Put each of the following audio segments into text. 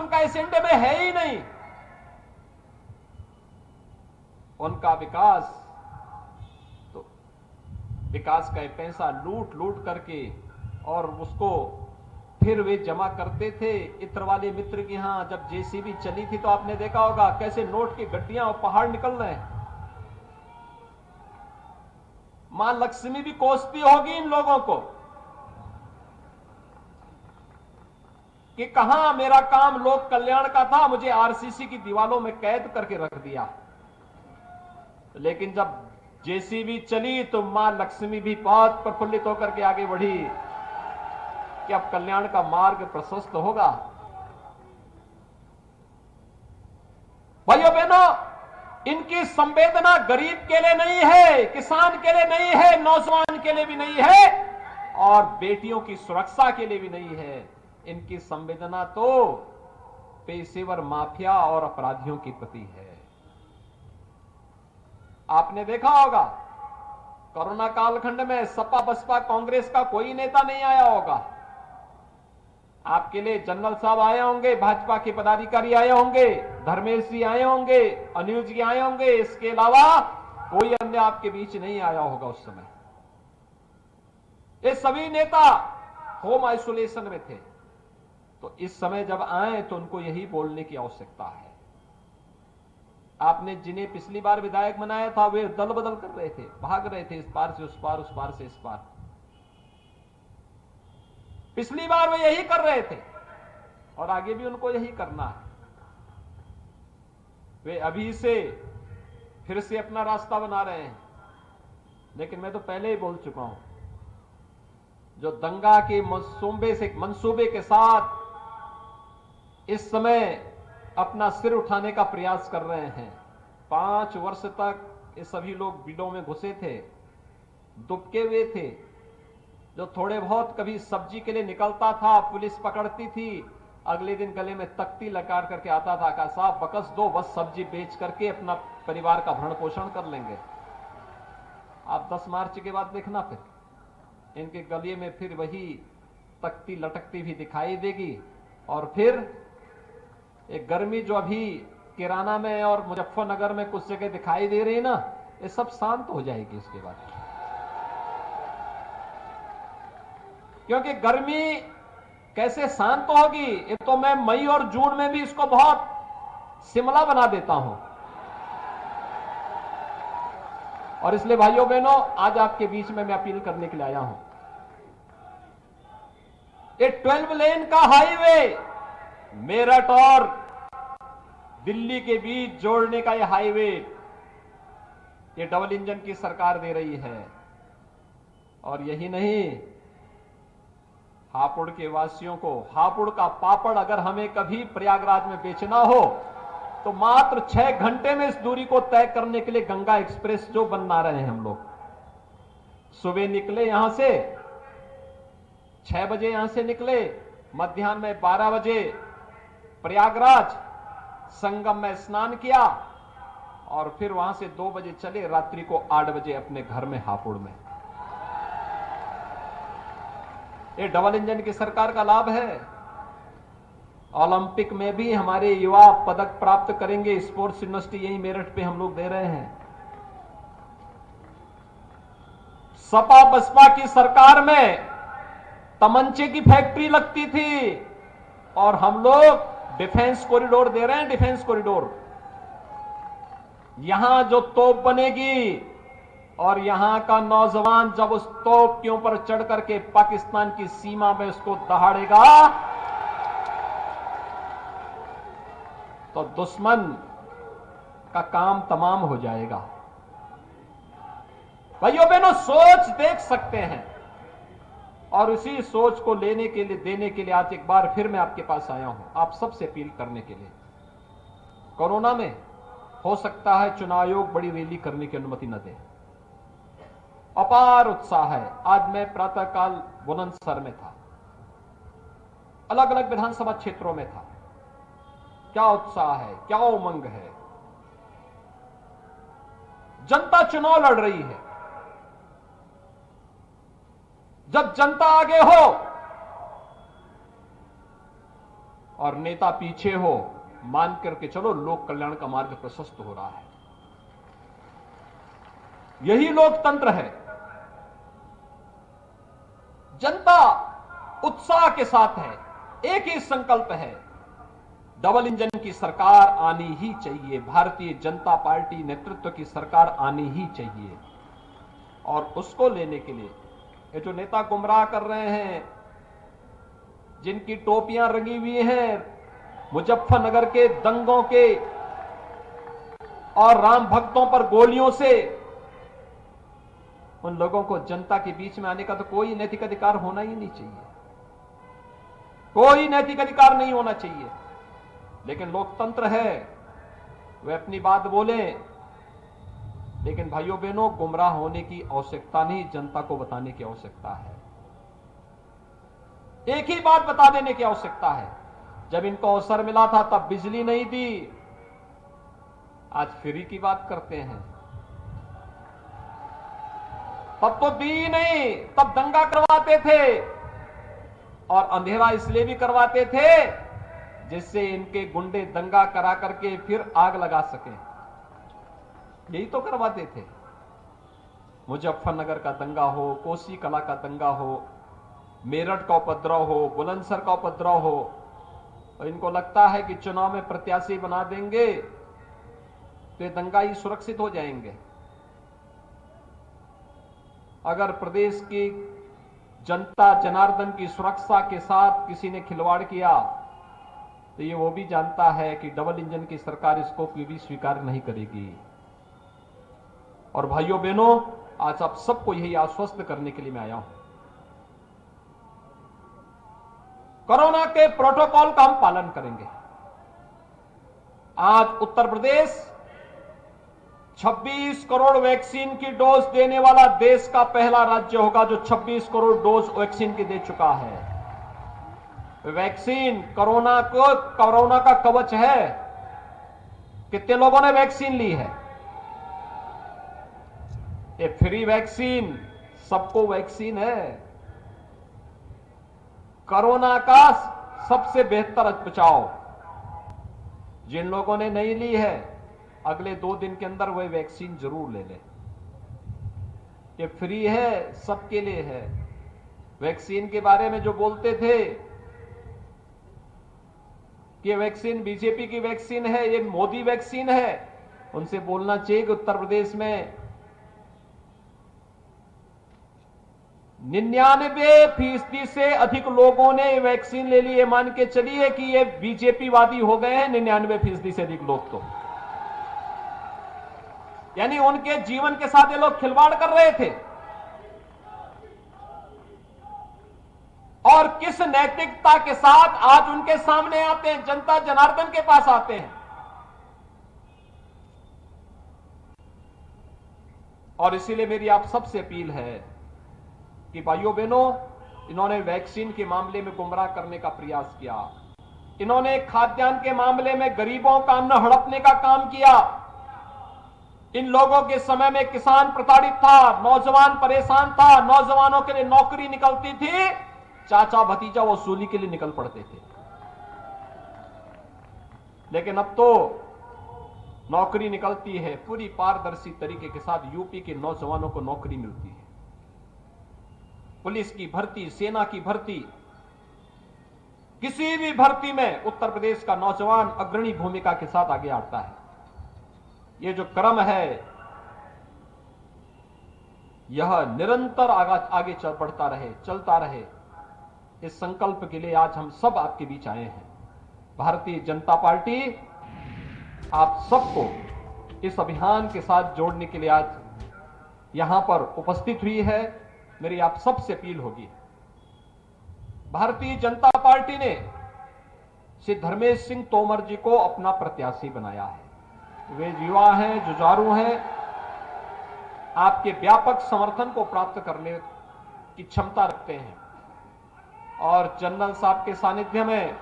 उनका एजेंडे में है ही नहीं। उनका विकास तो विकास का पैसा लूट लूट करके और उसको फिर वे जमा करते थे। इत्र वाले मित्र के यहां जब जेसीबी चली थी तो आपने देखा होगा कैसे नोट की गड्डियां और पहाड़ निकल रहे हैं। मां लक्ष्मी भी कोसती होगी इन लोगों को कि कहां मेरा काम लोक कल्याण का था, मुझे आरसीसी की दीवारों में कैद करके रख दिया। लेकिन जब जेसीबी चली तो मां लक्ष्मी भी बहुत प्रफुल्लित होकर के आगे बढ़ी कि अब कल्याण का मार्ग प्रशस्त होगा। भाइयों बहनों, इनकी संवेदना गरीब के लिए नहीं है, किसान के लिए नहीं है, नौजवान के लिए भी नहीं है और बेटियों की सुरक्षा के लिए भी नहीं है। इनकी संवेदना तो पेशेवर माफिया और अपराधियों की प्रति है। आपने देखा होगा कोरोना कालखंड में सपा बसपा कांग्रेस का कोई नेता नहीं आया होगा। आपके लिए जनरल साहब आए होंगे, भाजपा के पदाधिकारी आए होंगे, धर्मेश जी आए होंगे, अनिल जी आए होंगे, इसके अलावा कोई अन्य आपके बीच नहीं आया होगा उस समय। ये सभी नेता होम आइसोलेशन में थे। तो इस समय जब आए तो उनको यही बोलने की आवश्यकता है। आपने जिन्हें पिछली बार विधायक बनाया था वे दल बदल कर रहे थे, भाग रहे थे इस पार से उस पार, उस पार से इस पार। पिछली बार वे यही कर रहे थे और आगे भी उनको यही करना है। वे अभी से फिर से अपना रास्ता बना रहे हैं। लेकिन मैं तो पहले ही बोल चुका हूं, जो दंगा के मंसूबे के साथ इस समय अपना सिर उठाने का प्रयास कर रहे हैं। 5 वर्ष तक ये सभी लोग बिलों में घुसे थे, दुबके हुए थे। जो थोड़े बहुत कभी सब्जी के लिए निकलता था, पुलिस पकड़ती थी, अगले दिन गले में तख्ती लगा करके आता था, कहा साहब बकस दो, बस सब्जी बेच करके अपना परिवार का भरण पोषण कर लेंगे। आप 10 मार्च के बाद देखना फिर इनके गले में फिर वही तख्ती लटकती भी दिखाई देगी। और फिर एक गर्मी जो अभी किराना में और मुजफ्फरनगर में कुछ जगह दिखाई दे रही है ना, ये सब शांत हो जाएगी इसके बाद। क्योंकि गर्मी कैसे शांत होगी, ये तो मैं मई और जून में भी इसको बहुत शिमला बना देता हूं। और इसलिए भाइयों बहनों, आज आपके बीच में मैं अपील करने के लिए आया हूं। ये 12 लेन का हाईवे मेरठ और दिल्ली के बीच जोड़ने का यह हाईवे, ये डबल इंजन की सरकार दे रही है। और यही नहीं, हापुड़ के वासियों को हापुड़ का पापड़ अगर हमें कभी प्रयागराज में बेचना हो तो मात्र 6 घंटे में इस दूरी को तय करने के लिए गंगा एक्सप्रेस जो बना रहे हैं हम लोग। सुबह निकले यहां से 6 बजे, यहां से निकले मध्याह्न में 12 बजे प्रयागराज संगम में स्नान किया और फिर वहां से 2 बजे चले, रात्रि को 8 बजे अपने घर में हापुड़ में। ये डबल इंजन की सरकार का लाभ है। ओलंपिक में भी हमारे युवा पदक प्राप्त करेंगे। स्पोर्ट्स यूनिवर्सिटी यही मेरठ पे हम लोग दे रहे हैं। सपा बसपा की सरकार में तमंचे की फैक्ट्री लगती थी और हम लोग डिफेंस कॉरिडोर दे रहे हैं। डिफेंस कॉरिडोर, यहां जो तोप बनेगी और यहां का नौजवान जब उस तोप के ऊपर चढ़ करके पाकिस्तान की सीमा में उसको दहाड़ेगा तो दुश्मन का काम तमाम हो जाएगा। भाइयों बहनों, सोच देख सकते हैं और उसी सोच को लेने के लिए, देने के लिए आज एक बार फिर मैं आपके पास आया हूं, आप सबसे अपील करने के लिए। कोरोना में हो सकता है चुनाव आयोग बड़ी रैली करने की अनुमति न दे। अपार उत्साह है। आज मैं प्रातःकाल बुलंदशहर में था, अलग अलग विधानसभा क्षेत्रों में था। क्या उत्साह है, क्या उमंग है। जनता चुनाव लड़ रही है। जब जनता आगे हो और नेता पीछे हो, मान करके चलो, लोक कल्याण का मार्ग प्रशस्त हो रहा है। यही लोकतंत्र है। जनता उत्साह के साथ है, एक ही संकल्प है, डबल इंजन की सरकार आनी ही चाहिए, भारतीय जनता पार्टी नेतृत्व की सरकार आनी ही चाहिए। और उसको लेने के लिए ये जो नेता गुमराह कर रहे हैं, जिनकी टोपियां रंगी हुई हैं मुजफ्फरनगर के दंगों के और राम भक्तों पर गोलियों से, उन लोगों को जनता के बीच में आने का तो कोई नैतिक अधिकार होना ही नहीं चाहिए, कोई नैतिक अधिकार नहीं होना चाहिए। लेकिन लोकतंत्र है, वे अपनी बात बोले, लेकिन भाइयों बहनों, गुमराह होने की आवश्यकता नहीं, जनता को बताने की आवश्यकता है। एक ही बात बता देने की आवश्यकता है। जब इनको अवसर मिला था तब बिजली नहीं दी, आज फ्री की बात करते हैं। तब तो दी नहीं, तब दंगा करवाते थे, और अंधेरा इसलिए भी करवाते थे जिससे इनके गुंडे दंगा करा करके फिर आग लगा सके। यही तो करवाते थे। मुजफ्फरनगर का दंगा हो, कोसी कला का दंगा हो, मेरठ का उपद्रव हो, बुलंदशहर का उपद्रव हो, और इनको लगता है कि चुनाव में प्रत्याशी बना देंगे तो ये दंगाई सुरक्षित हो जाएंगे। अगर प्रदेश की जनता जनार्दन की सुरक्षा के साथ किसी ने खिलवाड़ किया तो ये वो भी जानता है कि डबल इंजन की सरकार इसको कोई भी स्वीकार नहीं करेगी। और भाइयों बहनों, आज आप सबको यही आश्वस्त करने के लिए मैं आया हूं, कोरोना के प्रोटोकॉल का हम पालन करेंगे। आज उत्तर प्रदेश 26 करोड़ वैक्सीन की डोज देने वाला देश का पहला राज्य होगा जो 26 करोड़ डोज वैक्सीन की दे चुका है। वैक्सीन कोरोना का कवच है। कितने लोगों ने वैक्सीन ली है? ये फ्री वैक्सीन सबको वैक्सीन है। कोरोना का सबसे बेहतर बचाव। जिन लोगों ने नहीं ली है, अगले 2 दिन के अंदर वह वैक्सीन जरूर ले लें। ये फ्री है, सबके लिए है। वैक्सीन के बारे में जो बोलते थे कि वैक्सीन बीजेपी की वैक्सीन है, ये मोदी वैक्सीन है, उनसे बोलना चाहिए कि उत्तर प्रदेश में 99% से अधिक लोगों ने वैक्सीन ले ली। ये मान के चलिए कि ये बीजेपी वादी हो गए हैं 99% से अधिक लोग। तो यानी उनके जीवन के साथ ये लोग खिलवाड़ कर रहे थे। और किस नैतिकता के साथ आज उनके सामने आते हैं, जनता जनार्दन के पास आते हैं। और इसीलिए मेरी आप सबसे अपील है कि भाइयों बहनों, इन्होंने वैक्सीन के मामले में गुमराह करने का प्रयास किया, इन्होंने खाद्यान्न के मामले में गरीबों का अन्न हड़पने का काम किया। इन लोगों के समय में किसान प्रताड़ित था, नौजवान परेशान था, नौजवानों के लिए नौकरी निकलती थी, चाचा भतीजा वसूली के लिए निकल पड़ते थे। लेकिन अब तो नौकरी निकलती है, पूरी पारदर्शी तरीके के साथ यूपी के नौजवानों को नौकरी मिलती है। पुलिस की भर्ती, सेना की भर्ती, किसी भी भर्ती में उत्तर प्रदेश का नौजवान अग्रणी भूमिका के साथ आगे आता है। ये जो क्रम है यह निरंतर आगे बढ़ता रहे, चलता रहे। इस संकल्प के लिए आज हम सब आपके बीच आए हैं। भारतीय जनता पार्टी आप सबको इस अभियान के साथ जोड़ने के लिए आज यहां पर उपस्थित हुई है। मेरी आप सबसे अपील होगी, भारतीय जनता पार्टी ने श्री धर्मेश सिंह तोमर जी को अपना प्रत्याशी बनाया है। वे युवा हैं, जुझारू हैं, आपके व्यापक समर्थन को प्राप्त करने की क्षमता रखते हैं और जनरल साहब के सानिध्य में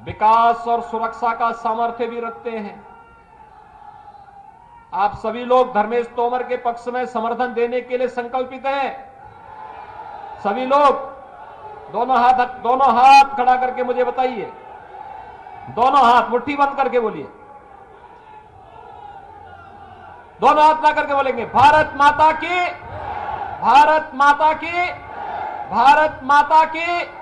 विकास और सुरक्षा का सामर्थ्य भी रखते हैं। आप सभी लोग धर्मेश तोमर के पक्ष में समर्थन देने के लिए संकल्पित हैं। सभी लोग दोनों हाथ खड़ा करके मुझे बताइए, दोनों हाथ मुट्ठी बंद करके बोलिए, दोनों हाथ ना करके बोलेंगे भारत माता की, भारत माता की, भारत माता की।